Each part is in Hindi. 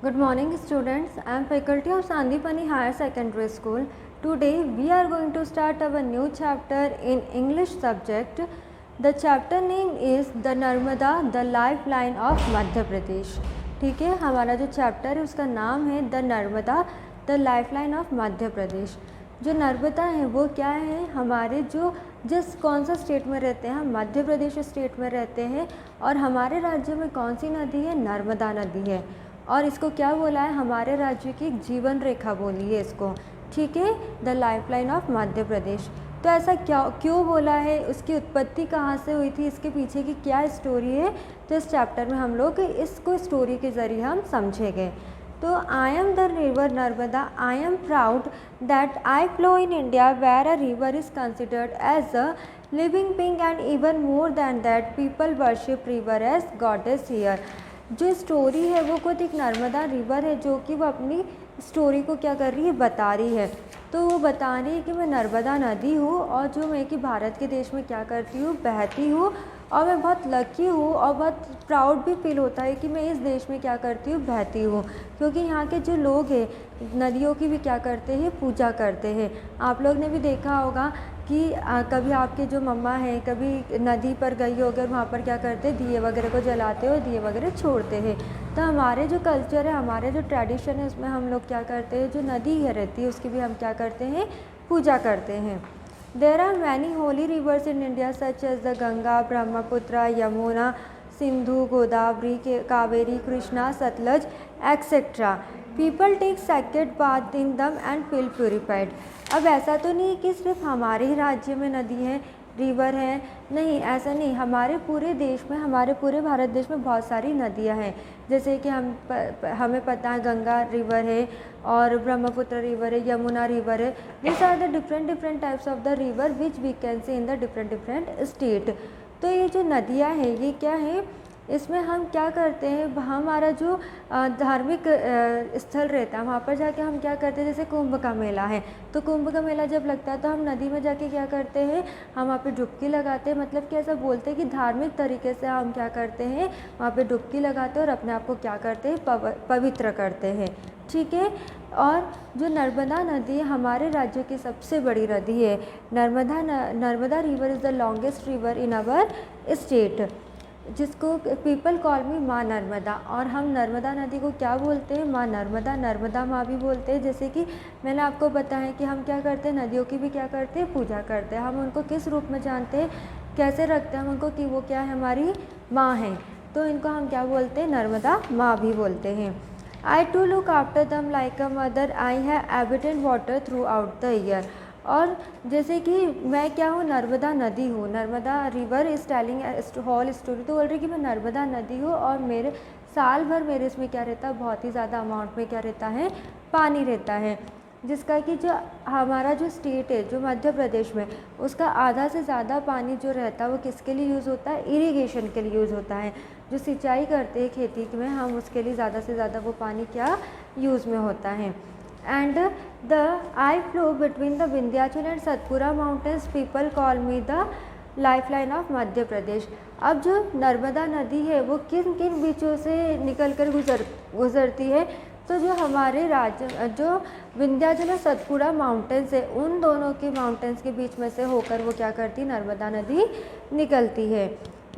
Good morning students. I am faculty of Sandipani Higher Secondary School. Today we are going to start our new chapter in English subject. The chapter name is The Narmada, the Lifeline of Madhya Pradesh. ठीक है, हमारा जो चैप्टर है उसका नाम है the Narmada the lifeline of Madhya Pradesh. जो नर्मदा है वो क्या है, हमारे जो कौन सा स्टेट में रहते हैं, हम मध्य प्रदेश स्टेट में रहते हैं और हमारे राज्य में कौन सी नदी है, नर्मदा नदी है। और इसको क्या बोला है, हमारे राज्य की एक जीवन रेखा बोली है इसको, ठीक है, द लाइफलाइन ऑफ मध्य प्रदेश। तो ऐसा क्यों बोला है, उसकी उत्पत्ति कहाँ से हुई थी, इसके पीछे की क्या स्टोरी है, तो इस चैप्टर में हम लोग इसको स्टोरी के ज़रिए हम समझेंगे। तो I am the river Narmada, I am proud that I flow in India where a river is considered as a living being and even more than that people worship river as goddess here. जो स्टोरी है वो खुद एक नर्मदा रिवर है जो कि वो अपनी स्टोरी को क्या कर रही है, बता रही है। तो वो बता रही है कि मैं नर्मदा नदी हूँ और जो मैं कि भारत के देश में क्या करती हूँ, बहती हूँ, और मैं बहुत लकी हूँ और बहुत प्राउड भी फील होता है कि मैं इस देश में क्या करती हूँ, बहती हूँ, क्योंकि यहाँ के जो लोग हैं नदियों की भी क्या करते हैं, पूजा करते हैं। आप लोग ने भी देखा होगा कि कभी आपके जो मम्मा हैं कभी नदी पर गई होगी और वहाँ पर क्या करते हैं, दिए वगैरह को जलाते हो, दिए वगैरह छोड़ते हैं। तो हमारे जो कल्चर है, हमारे जो ट्रेडिशन है, उसमें हम लोग क्या करते हैं, जो नदी है रहती है उसकी भी हम क्या करते हैं, पूजा करते हैं। There are many holy rivers in India such as the Ganga, Brahmaputra, Yamuna, Sindhu, Godavari, Kaveri, Krishna, Sutlej etcetera. People take sacred bath in them and feel purified. अब ऐसा तो नहीं कि सिर्फ हमारे ही राज्य में नदी है, रिवर है, नहीं, ऐसा नहीं, हमारे पूरे देश में, हमारे पूरे भारत देश में बहुत सारी नदियां हैं। जैसे कि हमें पता है गंगा रिवर है और ब्रह्मपुत्र रिवर है, यमुना रिवर है। This are the different types of the river which we can see in the different state. तो ये जो नदियाँ हैं ये क्या है, इसमें हम क्या करते हैं, हमारा जो धार्मिक स्थल रहता है वहाँ पर जाके हम क्या करते हैं, जैसे कुंभ का मेला है, तो कुंभ का मेला जब लगता है तो हम नदी में जाके क्या करते हैं, हम वहाँ पे डुबकी लगाते हैं। मतलब कि ऐसा बोलते हैं कि धार्मिक तरीके से हम क्या करते हैं, वहाँ पे डुबकी लगाते हैं और अपने आप को क्या करते हैं, पवित्र करते हैं, ठीक है। और जो नर्मदा नदी हमारे राज्य की सबसे बड़ी नदी है। Narmada river is the longest river in our state, जिसको पीपल कॉल मी माँ नर्मदा। और हम नर्मदा नदी को क्या बोलते हैं, माँ नर्मदा, नर्मदा माँ भी बोलते हैं। जैसे कि मैंने आपको बताया कि हम क्या करते हैं, नदियों की भी क्या करते हैं, पूजा करते हैं। हम उनको किस रूप में जानते हैं, कैसे रखते हैं हम उनको, कि वो क्या है, हमारी माँ हैं, तो इनको हम क्या बोलते हैं, नर्मदा माँ भी बोलते हैं। I too look after them like a mother, I have abundant water throughout the year. और जैसे कि मैं क्या हूँ, नर्मदा नदी हूँ, Narmada river is telling whole story. तो बोल रही कि मैं नर्मदा नदी हूँ और मेरे साल भर मेरे इसमें क्या रहता है, बहुत ही ज़्यादा अमाउंट में क्या रहता है, पानी रहता है। जिसका कि जो हमारा जो स्टेट है, जो मध्य प्रदेश में, उसका आधा से ज़्यादा पानी जो रहता है वो किसके लिए यूज़ होता है, इरिगेशन के लिए यूज़ होता है। जो सिंचाई करते हैं खेती में हम, उसके लिए ज़्यादा से ज़्यादा वो पानी क्या यूज़ में होता है। And I flow between the Vindhyachal and Satpura mountains. People call me the lifeline of Madhya Pradesh. अब जो नर्मदा नदी है वो किन किन बीचों से निकलकर गुजरती है, तो जो हमारे राज्य जो विंध्याचल और सतपुड़ा माउंटेन्स है, उन दोनों के माउंटेन्स के बीच में से होकर वो क्या करती, नर्मदा नदी निकलती है।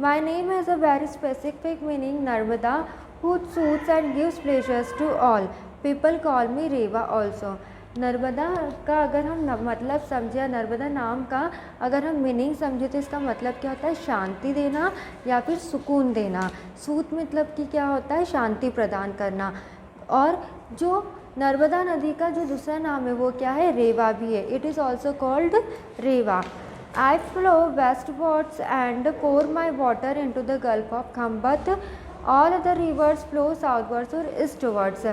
My name has a very specific meaning Narmada, who soothes and gives pleasures to all. People call me Reva also. Narmada का अगर हम मतलब समझे, नर्मदा नाम का अगर हम मीनिंग समझे तो इसका मतलब क्या होता है, शांति देना या फिर सुकून देना। सूत मतलब कि क्या होता है, शांति प्रदान करना। और जो नर्मदा नदी का जो दूसरा नाम है वो क्या है, रेवा भी है। It is also called Reva. I flow westwards and pour my water in to the gulf of Khambhat. All other rivers flow southwards और ईस्टवर्ड्स।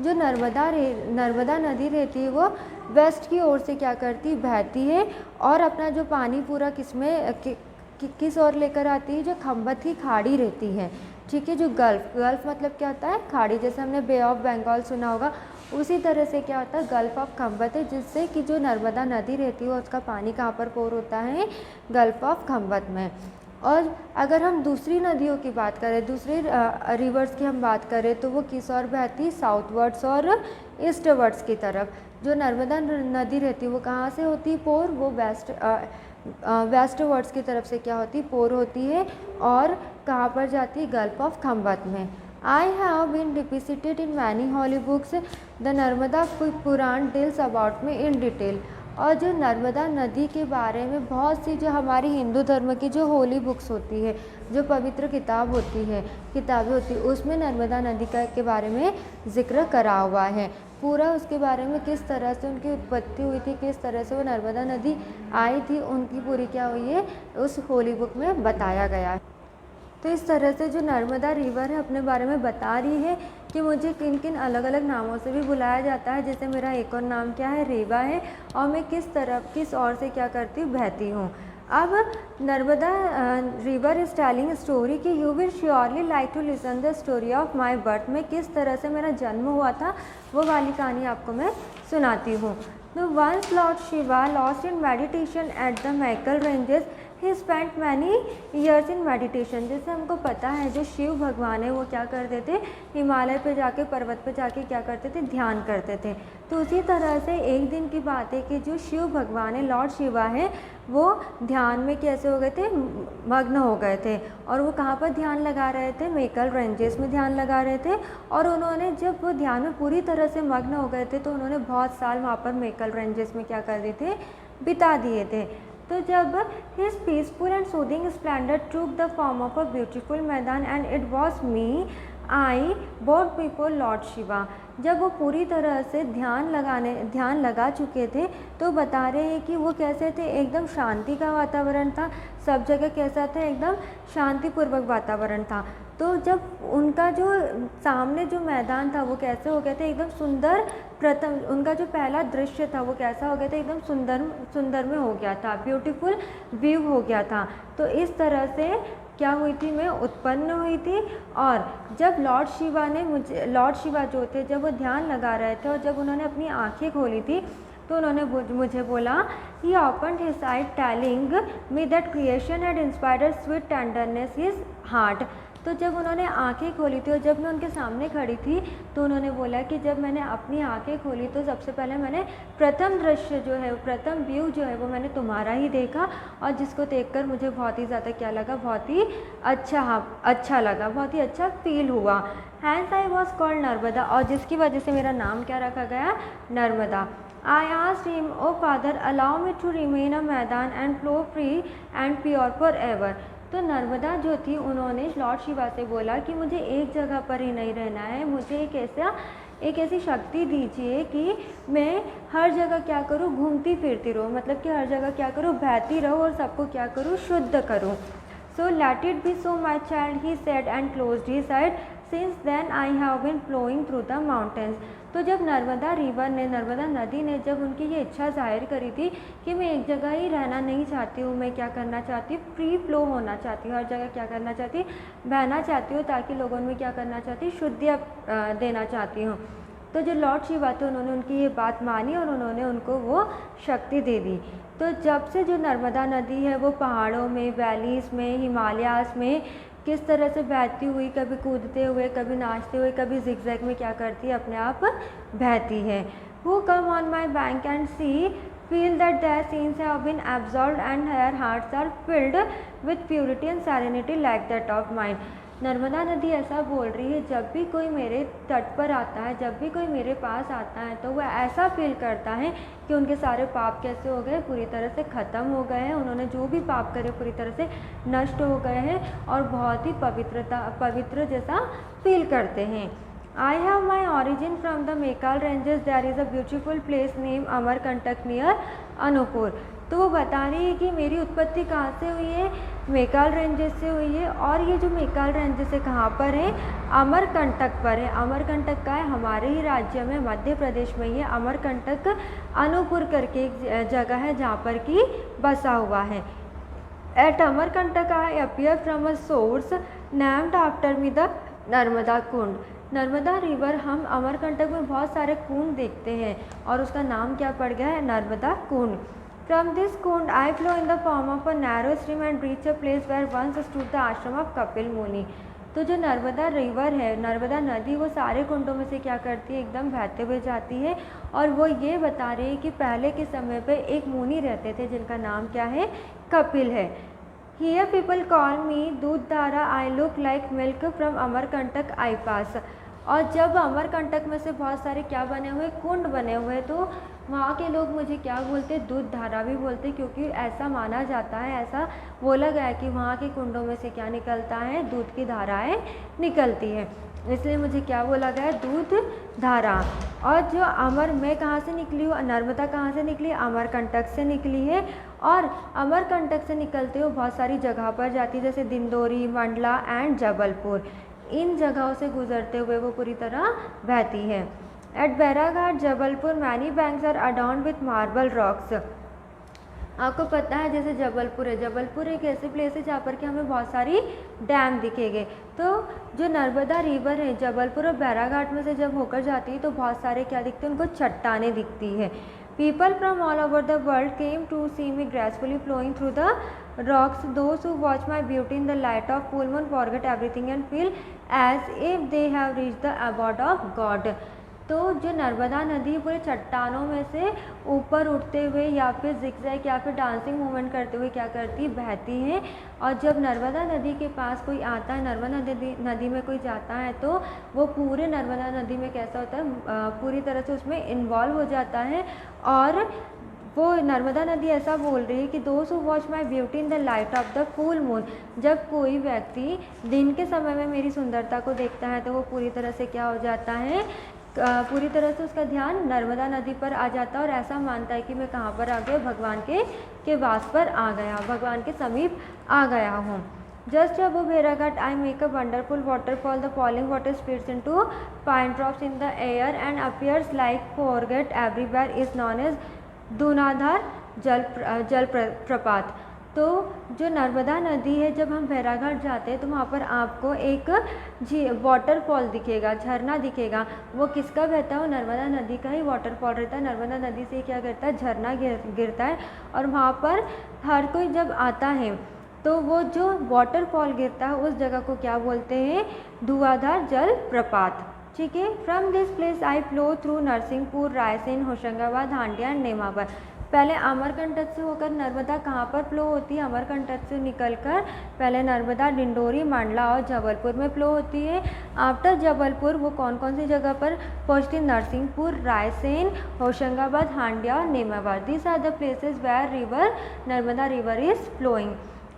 जो नर्मदा नदी रहती है वो वेस्ट की ओर से क्या करती, बहती है और अपना जो पानी पूरा किस ओर लेकर आती है, जो खम्बत की खाड़ी रहती है, ठीक है। जो गल्फ मतलब क्या होता है, खाड़ी। जैसे हमने बे ऑफ बंगाल सुना होगा, उसी तरह से क्या होता है, गल्फ ऑफ खम्बत है, जिससे कि जो नर्मदा नदी रहती है उसका पानी कहाँ पर पोर होता है, गल्फ ऑफ खम्बत में। और अगर हम दूसरी नदियों की बात करें, दूसरे रिवर्स की हम बात करें, तो वो किस ओर बहती, साउथवर्ड्स और ईस्टवर्ड्स की तरफ। जो नर्मदा नदी रहती है वो कहाँ से होती, पोर, वो वेस्टवर्ड्स की तरफ से क्या होती, पोर होती है, और कहाँ पर जाती है, गल्फ ऑफ खम्बत में। I have been depicted in many holy books. The Narmada Purana deals about में in detail। और जो नर्मदा नदी के बारे में बहुत सी जो हमारी हिंदू धर्म की जो होली बुक्स होती है, जो पवित्र किताब होती है, किताबें होती है, उसमें नर्मदा नदी के बारे में जिक्र करा हुआ है पूरा। उसके बारे में किस तरह से उनकी उत्पत्ति हुई थी, किस तरह से वो नर्मदा नदी आई थी, उनकी पूरी क्या हुई है, उस होली बुक में बताया गया है। तो इस तरह से जो नर्मदा रिवर है अपने बारे में बता रही है कि मुझे किन किन अलग अलग नामों से भी बुलाया जाता है। जैसे मेरा एक और नाम क्या है, रेवा है, और मैं किस ओर से क्या करती हूँ, बहती हूँ। अब Narmada river is telling story कि you will surely like to listen the story of my birth. में किस तरह से मेरा जन्म हुआ था वो वाली कहानी आपको मैं सुनाती हूँ। तो once lord Shiva lost in meditation at the Maikal ranges, he spent many years in meditation. जैसे हमको पता है जो शिव भगवान है वो क्या करते थे, हिमालय पे जाके, पर्वत पे जाके क्या करते थे, ध्यान करते थे। तो उसी तरह से एक दिन की बात है कि जो शिव भगवान है, लॉर्ड शिवा है, वो ध्यान में कैसे हो गए थे, मग्न हो गए थे। और वो कहाँ पर ध्यान लगा रहे थे, मैकल रेंजेस में ध्यान लगा रहे थे। और उन्होंने जब वो ध्यान में पूरी तरह से मग्न हो गए थे तो उन्होंने बहुत साल वहाँ पर मैकल रेंजेस में क्या कर दिए थे, बिता दिए थे। तो जब his peaceful and soothing splendor took the form of a beautiful मैदान and it was me I bowed before Lord Shiva। जब वो पूरी तरह से ध्यान लगा चुके थे तो बता रहे हैं कि वो कैसे थे, एकदम शांति का वातावरण था, सब जगह कैसा था, एकदम शांतिपूर्वक वातावरण था। तो जब उनका जो सामने जो मैदान था वो कैसे हो गया था, एकदम सुंदर, प्रथम उनका जो पहला दृश्य था वो कैसा हो गया था, एकदम सुंदर में हो गया था, ब्यूटीफुल व्यू हो गया था। तो इस तरह से क्या हुई थी, मैं उत्पन्न हुई थी। और जब लॉर्ड शिवा जो थे, जब वो ध्यान लगा रहे थे और जब उन्होंने अपनी आंखें खोली थी तो उन्होंने मुझे बोला, he opened his eye telling me that creation had inspired sweet tenderness his heart. तो जब उन्होंने आंखें खोली थी और जब मैं उनके सामने खड़ी थी तो उन्होंने बोला कि जब मैंने अपनी आंखें खोली तो सबसे पहले मैंने प्रथम दृश्य जो है, प्रथम व्यू जो है वो मैंने तुम्हारा ही देखा, और जिसको देखकर मुझे बहुत ही ज़्यादा क्या लगा, बहुत ही अच्छा लगा, बहुत ही अच्छा फील हुआ। Hence I was called Narmada, और जिसकी वजह से मेरा नाम क्या रखा गया, Narmada. I asked him, "Oh Father, allow me to remain a मैदान and flow free and pure forever." तो नर्मदा जो थी उन्होंने लॉर्ड शिवा से बोला कि मुझे एक जगह पर ही नहीं रहना है, मुझे एक ऐसी शक्ति दीजिए कि मैं हर जगह क्या करूँ, घूमती फिरती रहूँ, मतलब कि हर जगह क्या करूँ, बहती रहूँ और सबको क्या करूँ, शुद्ध करूँ। So let it be so my child, he said and closed his eyes. Since then I have been flowing through the mountains। तो जब नर्मदा नदी ने जब उनकी ये इच्छा जाहिर करी थी कि मैं एक जगह ही रहना नहीं चाहती हूँ, मैं क्या करना चाहती हूँ, फ्री फ्लो होना चाहती हूँ, हर जगह क्या करना चाहती हूँ, बहना चाहती हूँ, ताकि लोगों में क्या करना चाहती हूँ, शुद्धि देना चाहती हूँ। तो जो लॉर्ड शिवा थे उन्होंने उनकी ये बात मानी और उन्होंने उनको वो शक्ति दे दी। तो जब से जो नर्मदा नदी है वो पहाड़ों में, वैलीज़ में, हिमालयाज़ में किस तरह से बहती हुई, कभी कूदते हुए, कभी नाचते हुए, कभी जिगजैग में क्या करती है, अपने आप बहती है। Who come on my bank and see feel that their sins have been absorbed and their hearts are filled with purity and serenity like that of mind. Narmada नदी ऐसा बोल रही है, जब भी कोई मेरे तट पर आता है, जब भी कोई मेरे पास आता है तो वह ऐसा फील करता है कि उनके सारे पाप कैसे हो गए, पूरी तरह से ख़त्म हो गए हैं, उन्होंने जो भी पाप करे पूरी तरह से नष्ट हो गए हैं और बहुत ही पवित्र जैसा फील करते हैं। I have my origin from the Mekal ranges. There is a beautiful place named Amarkantak near Anuppur. तो वो बता रही है कि मेरी उत्पत्ति कहाँ से हुई है, मेकाल रेंजेस से हुई है। और ये जो मेकाल रेंजेस है कहाँ पर है, अमरकंटक पर है। अमरकंटक का है हमारे ही राज्य में, मध्य प्रदेश में ही है। अमरकंटक अनूपपुर करके एक जगह है जहाँ पर कि बसा हुआ है। At Amarkantak I appear from a source named after me the Narmada Kund. Narmada river, हम अमरकंटक में बहुत सारे कुंड देखते हैं और उसका नाम क्या पड़ गया है, नर्मदा कुंड। From this kund I flow in the form of a narrow stream and reach a place where once stood the ashram of Kapil Muni. तो जो नर्मदा रिवर है, नर्मदा नदी, वो सारे कुंडों में से क्या करती है, एकदम बहते हुए जाती है। और वो ये बता रही है कि पहले के समय पे एक मुनि रहते थे जिनका नाम क्या है, कपिल है। Here people call me दूध धारा, I look like milk from Amarkantak I pass। और जब अमरकंटक में से बहुत सारे क्या बने हुए, कुंड बने हुए, तो वहाँ के लोग मुझे क्या बोलते, दूध धारा भी बोलते, क्योंकि ऐसा माना जाता है, ऐसा बोला गया है कि वहाँ के कुंडों में से क्या निकलता है, दूध की धाराएं निकलती है, इसलिए मुझे क्या बोला गया है, दूध धारा। और जो अमर, मैं कहाँ से निकली हूँ, नर्मदा कहाँ से निकली, अमरकंटक से निकली है। और अमरकंटक से निकलते हुए बहुत सारी जगह पर जाती है, जैसे दिंडोरी, मंडला एंड जबलपुर। इन जगहों से गुजरते हुए वो पूरी तरह बहती है। एट बैराघाट Jabalpur many banks are adorned with marble rocks. आपको पता है जैसे जबलपुर है, जबलपुर एक ऐसी प्लेस है जहाँ पर कि हमें बहुत सारी डैम दिखेंगे। तो जो नर्मदा रिवर है जबलपुर और बैराघाट में से जब होकर जाती है तो बहुत सारे क्या दिखते हैं, उनको चट्टानें दिखती है। People from all over the world came to see me gracefully flowing through the rocks. Those who watch my beauty in the light of full moon forget everything and feel as if they have reached the abode of God. तो जो नर्मदा नदी पूरे चट्टानों में से ऊपर उठते हुए या फिर जिगजैग या फिर डांसिंग मूवमेंट करते हुए क्या करती, बहती है। और जब नर्मदा नदी के पास कोई आता है, नर्मदा नदी में कोई जाता है, तो वो पूरे नर्मदा नदी में कैसा होता है, पूरी तरह से उसमें इन्वॉल्व हो जाता है। और वो नर्मदा नदी ऐसा बोल रही है कि दोस्त who watch my beauty in the light of the full moon. जब कोई व्यक्ति दिन के समय में मेरी सुंदरता को देखता है तो वो पूरी तरह से क्या हो जाता है, पूरी तरह से उसका ध्यान नर्मदा नदी पर आ जाता है और ऐसा मानता है कि मैं कहाँ पर आ गया, भगवान के वास पर आ गया, भगवान के समीप आ गया हूँ। जस्ट अबव भेराघाट I make a wonderful waterfall. The falling water splits into fine drops in the air and appears like forget everywhere is known as Dhuandhar Jal Prapat. तो जो नर्मदा नदी है, जब हम भेराघाट जाते हैं तो वहाँ पर आपको एक वाटरफॉल दिखेगा, झरना दिखेगा। वो किसका बहता है, वो नर्मदा नदी का ही वाटरफॉल रहता है। नर्मदा नदी से क्या करता है, झरना गिरता है और वहाँ पर हर कोई जब आता है तो वो जो वाटरफॉल गिरता है उस जगह को क्या बोलते हैं, धुआंधार जल प्रपात। ठीक है। From this place I flow through Narsinghpur, Raisen, Hoshangabad, Handia and Nemawar. पहले अमरकंटक से होकर नर्मदा कहाँ पर फ्लो होती है, अमरकंटक से निकलकर पहले नर्मदा डिंडोरी, मंडला और जबलपुर में फ्लो होती है। आफ्टर जबलपुर वो कौन कौन सी जगह पर पहुँचती है, नरसिंहपुर, रायसेन, होशंगाबाद, हांडिया और Nemawar. This are the places where river Narmada river is flowing.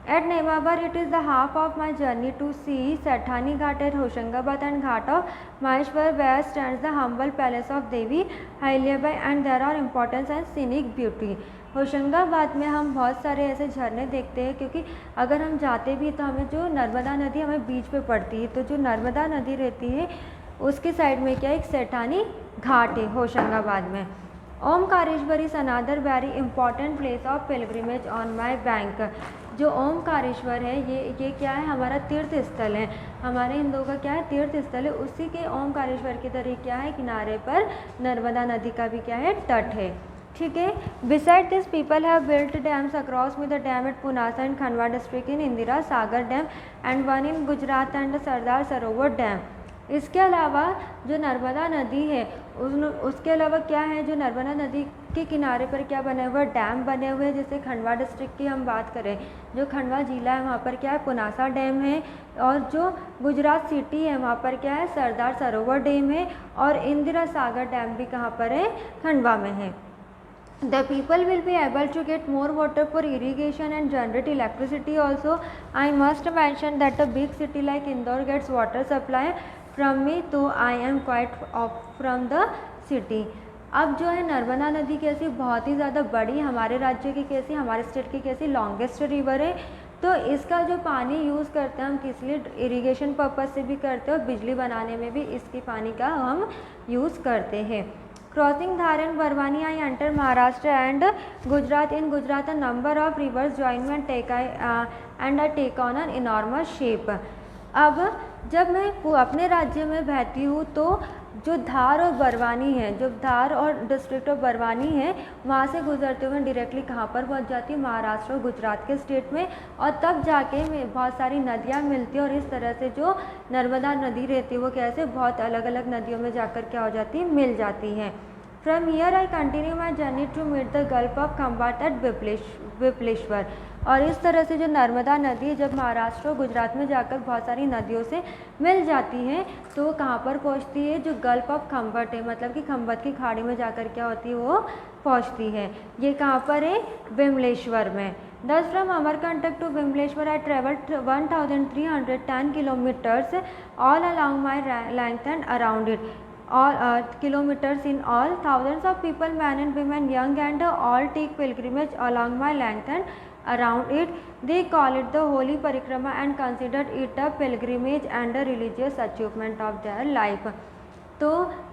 At Nemavar, it is the half of my journey to see Sethani Ghat at Hoshangabad and Ghat of Maheshwar, where stands the humble palace of Devi Ahilyabai, and there are importance and scenic beauty. Hoshangabad में हम बहुत सारे ऐसे झरने देखते हैं, क्योंकि अगर हम जाते भी तो हमें जो नर्मदा नदी हमें बीच पे पड़ती है, तो जो नर्मदा नदी रहती है उसके साइड में क्या एक सेठानी घाट है होशंगाबाद में। Omkareshwar is another very important place of pilgrimage on my bank. जो ओमकारेश्वर है ये क्या है, हमारा तीर्थ स्थल है, हमारे हिंदुओं का क्या है, तीर्थ स्थल है। उसी के ओमकारेश्वर के तरह क्या है, किनारे पर नर्मदा नदी का भी क्या है, तट है। ठीक है। Beside this people have built dams across with the dam at Punasa and Khandwa district in Indira Sagar dam and one in Gujarat and Sardar Sarovar dam. इसके अलावा जो नर्मदा नदी है उसके अलावा क्या है, जो नर्मदा नदी के किनारे पर क्या बने हुए, डैम बने हुए हैं। जैसे खंडवा डिस्ट्रिक्ट की हम बात करें, जो खंडवा जिला है वहाँ पर क्या है, पुनासा डैम है। और जो गुजरात सिटी है वहाँ पर क्या है, सरदार सरोवर डैम है। और इंदिरा सागर डैम भी कहाँ पर है, खंडवा में है। The people will be able to get more water for irrigation and generate electricity also. I must mention that a big city like Indore gets water supply from me, so I am quite off from the city. अब जो है नर्मदा नदी कैसी, बहुत ही ज़्यादा बड़ी, हमारे राज्य की कैसी, हमारे स्टेट की कैसी लॉन्गेस्ट रिवर है। तो इसका जो पानी यूज़ करते हैं हम किस लिए, इरिगेशन पर्पज़ से भी करते हैं और बिजली बनाने में भी इसकी पानी का हम यूज़ करते हैं। Crossing Dhar and Barwani, I enter Maharashtra and Gujarat. In Gujarat, a number of rivers join me and take on an enormous shape. अब जब मैं अपने राज्य में बहती हूँ तो जो धार और बरवानी है, जो धार और डिस्ट्रिक्ट ऑफ बरवानी है, वहाँ से गुजरते हुए डायरेक्टली कहाँ पर पहुँच जाती है, महाराष्ट्र और गुजरात के स्टेट में, और तब जाके बहुत सारी नदियाँ मिलती हैं और इस तरह से जो नर्मदा नदी रहती है वो कैसे बहुत अलग अलग नदियों में जाकर क्या हो जाती है, मिल जाती हैं। From here I continue my journey to meet the gulf of Khambhat at Vimaleshwar. और इस तरह से जो नर्मदा नदी जब महाराष्ट्र और गुजरात में जाकर बहुत सारी नदियों से मिल जाती हैं तो वो कहाँ पर पहुँचती है, जो गल्फ ऑफ खम्बाट है, मतलब कि खम्बाट की खाड़ी में जाकर क्या होती है, वो पहुँचती है। ये कहाँ पर है, विमलेश्वर में। Thus from Amarkantak to Vimleshwar I travelled 1310 kilometers all along my length and around it. All kilometers in all. Thousands of people, men and women, young and all, take pilgrimage along my length and around it. They call it the holy parikrama and consider it a pilgrimage and a religious achievement of their life. तो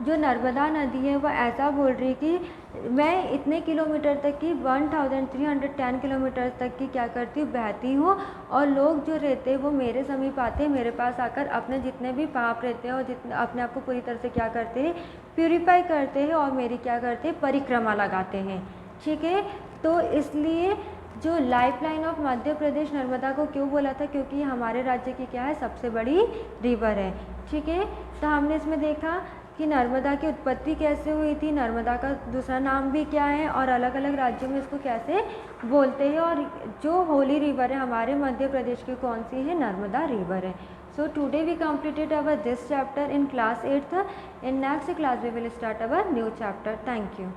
जो नर्मदा नदी है वह ऐसा बोल रही है कि मैं इतने किलोमीटर तक की 1310 किलोमीटर तक की क्या करती हूँ, बहती हूँ, और लोग जो रहते हैं वो मेरे समीप आते हैं, मेरे पास आकर अपने जितने भी पाप रहते हैं और जितने अपने आप को पूरी तरह से क्या करते हैं, प्यूरिफाई करते हैं और मेरी क्या करते हैं, परिक्रमा लगाते हैं। ठीक है, तो इसलिए जो लाइफलाइन ऑफ मध्य प्रदेश नर्मदा को क्यों बोला था, क्योंकि हमारे राज्य की क्या है, सबसे बड़ी रिवर है। ठीक है, तो हमने इसमें देखा कि नर्मदा की उत्पत्ति कैसे हुई थी, नर्मदा का दूसरा नाम भी क्या है और अलग अलग राज्यों में इसको कैसे बोलते हैं, और जो होली रिवर है हमारे मध्य प्रदेश की कौन सी है, नर्मदा रिवर है। So today we completed our this chapter in class 8th. In next class we will start our new chapter. Thank you.